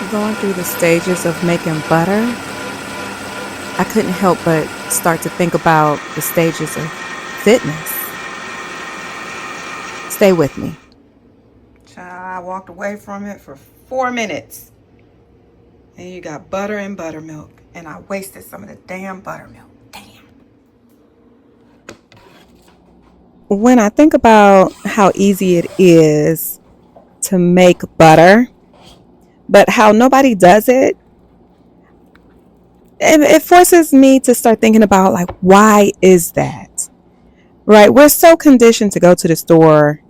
Going through the stages of making butter, I couldn't help but start to think about the stages of fitness. Stay with me. Child, I walked away from it for 4 minutes. And you got butter and buttermilk. And I wasted some of the damn buttermilk. Damn. When I think about how easy it is to make butter, but how nobody does it, it forces me to start thinking about, like, why is that? Right? We're so conditioned to go to the store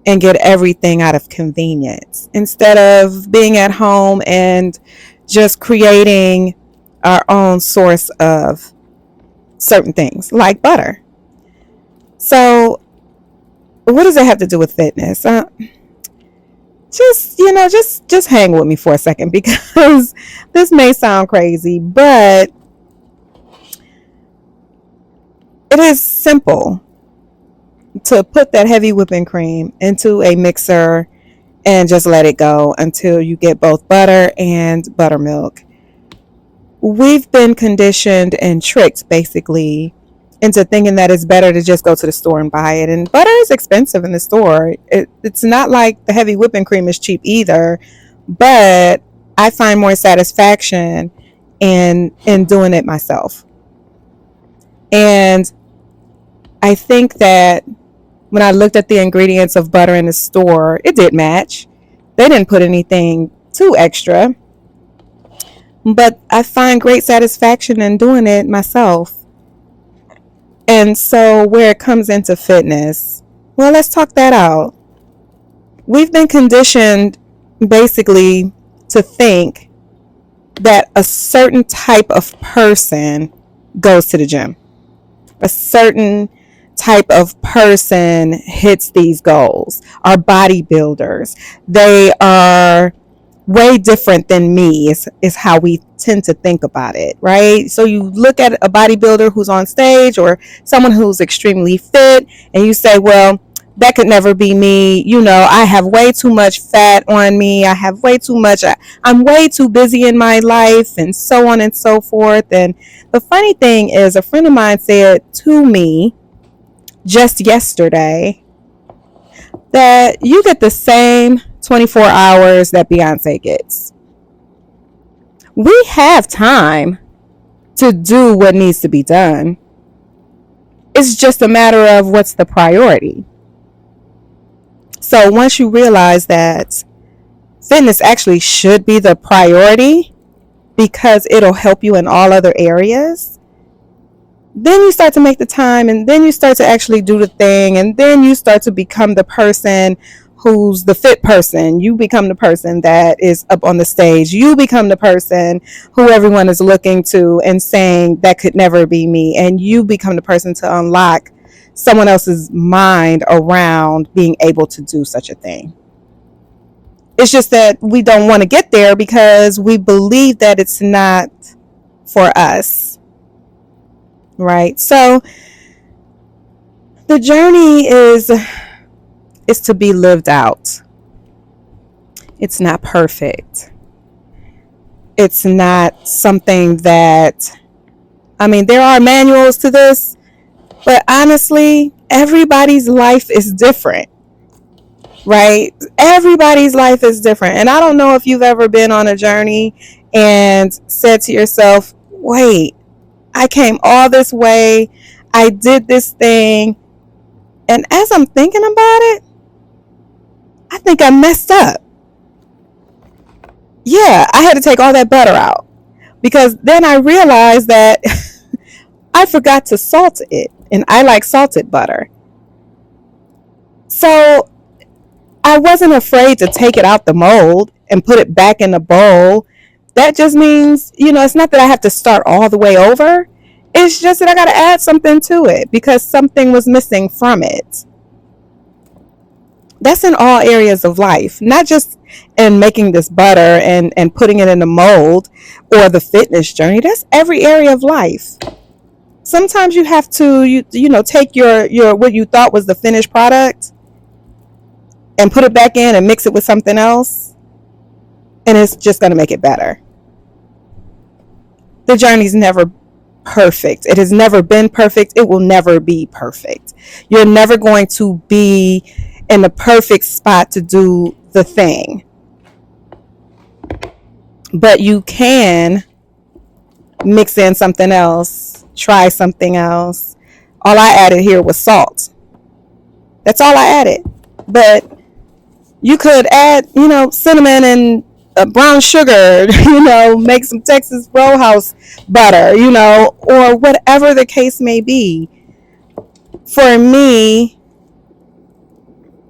and get everything out of convenience instead of being at home and just creating our own source of certain things like butter. So, what does it have to do with fitness? Just hang with me for a second because this may sound crazy, but it is simple to put that heavy whipping cream into a mixer and just let it go until you get both butter and buttermilk. We've been conditioned and tricked basically into thinking that it's better to just go to the store and buy it. And butter is expensive in the store. It's not like the heavy whipping cream is cheap either, but I find more satisfaction in doing it myself. And I think that when I looked at the ingredients of butter in the store, it did match. They didn't put anything too extra, but I find great satisfaction in doing it myself. And so, where it comes into fitness, well, let's talk that out. We've been conditioned basically to think that a certain type of person goes to the gym. A certain type of person hits these goals. Are bodybuilders. They are way different than me is how we tend to think about it, right? So you look at a bodybuilder who's on stage or someone who's extremely fit and you say, well, that could never be me. I have way too much fat on me. I have way too much. I'm way too busy in my life and so on and so forth. And the funny thing is, a friend of mine said to me just yesterday that you get the same 24 hours that Beyonce gets. We have time to do what needs to be done. It's just a matter of what's the priority. So once you realize that fitness actually should be the priority because it'll help you in all other areas, then you start to make the time and then you start to actually do the thing, and then you start to become the person who's the fit person. You become the person that is up on the stage. You become the person who everyone is looking to and saying that could never be me. And you become the person to unlock someone else's mind around being able to do such a thing. It's just that we don't want to get there because we believe that it's not for us. Right? So the journey is to be lived out. It's not perfect. It's not something that, there are manuals to this, but honestly, everybody's life is different, right? Everybody's life is different. And I don't know if you've ever been on a journey and said to yourself, wait, I came all this way. I did this thing. And as I'm thinking about it, I think I messed up. Yeah, I had to take all that butter out because then I realized that I forgot to salt it, and I like salted butter. So I wasn't afraid to take it out the mold and put it back in the bowl. That just means, it's not that I have to start all the way over. It's just that I got to add something to it because something was missing from it. That's in all areas of life, not just in making this butter and putting it in the mold or the fitness journey. That's every area of life. Sometimes you have to, take your what you thought was the finished product and put it back in and mix it with something else. and it's just going to make it better. The journey's never perfect. It has never been perfect. It will never be perfect. You're never going to be in the perfect spot to do the thing. But you can mix in something else, try something else. All I added here was salt. That's all I added. But you could add, cinnamon and brown sugar, make some Texas Roadhouse butter, or whatever the case may be. For me,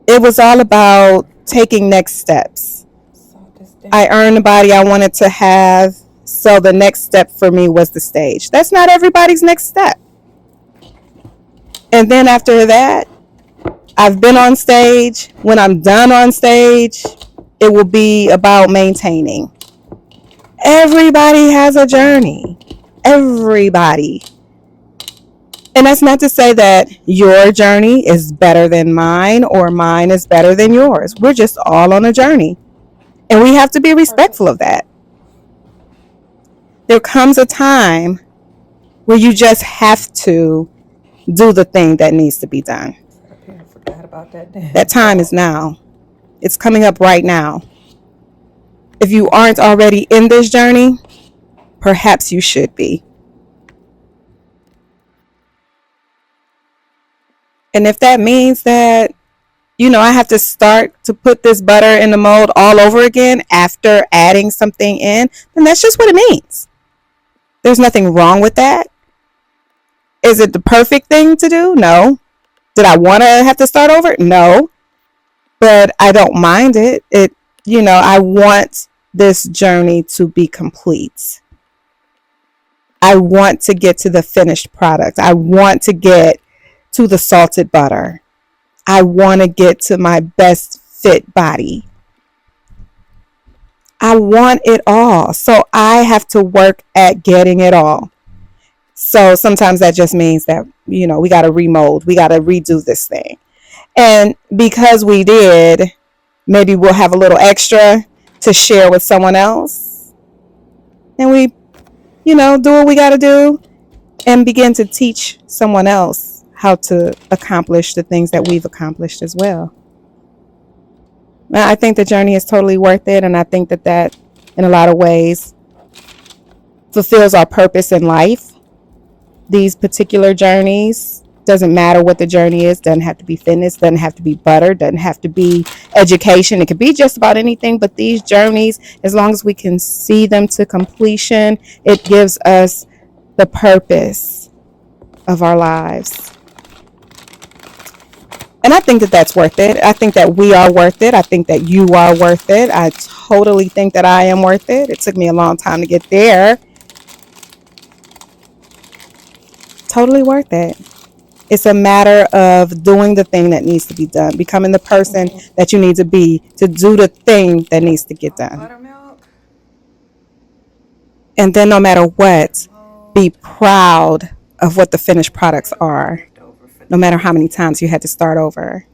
it was all about taking next steps. I earned the body I wanted to have, so the next step for me was the stage. That's not everybody's next step. And then after that, I've been on stage. When I'm done on stage, it will be about maintaining. Everybody has a journey. Everybody. And that's not to say that your journey is better than mine or mine is better than yours. We're just all on a journey. And we have to be respectful of that. There comes a time where you just have to do the thing that needs to be done. I forgot about that. That time is now. It's coming up right now. If you aren't already in this journey, perhaps you should be. And if that means that, I have to start to put this butter in the mold all over again after adding something in, then that's just what it means. There's nothing wrong with that. Is it the perfect thing to do? No. Did I want to have to start over? No. But I don't mind it. I want this journey to be complete. I want to get to the finished product. I want to get to the salted butter. I want to get to my best fit body. I want it all. So I have to work at getting it all. So sometimes that just means that, we got to remold. We got to redo this thing. And because we did, maybe we'll have a little extra to share with someone else. And we, do what we got to do and begin to teach someone else how to accomplish the things that we've accomplished as well. I think the journey is totally worth it. And I think that in a lot of ways fulfills our purpose in life. These particular journeys, doesn't matter what the journey is, doesn't have to be fitness, doesn't have to be butter, doesn't have to be education. It could be just about anything, but these journeys, as long as we can see them to completion, it gives us the purpose of our lives. And I think that that's worth it. I think that we are worth it. I think that you are worth it. I totally think that I am worth it. It took me a long time to get there. Totally worth it. It's a matter of doing the thing that needs to be done, becoming the person that you need to be to do the thing that needs to get done. Buttermilk. And then no matter what, be proud of what the finished products are, no matter how many times you had to start over.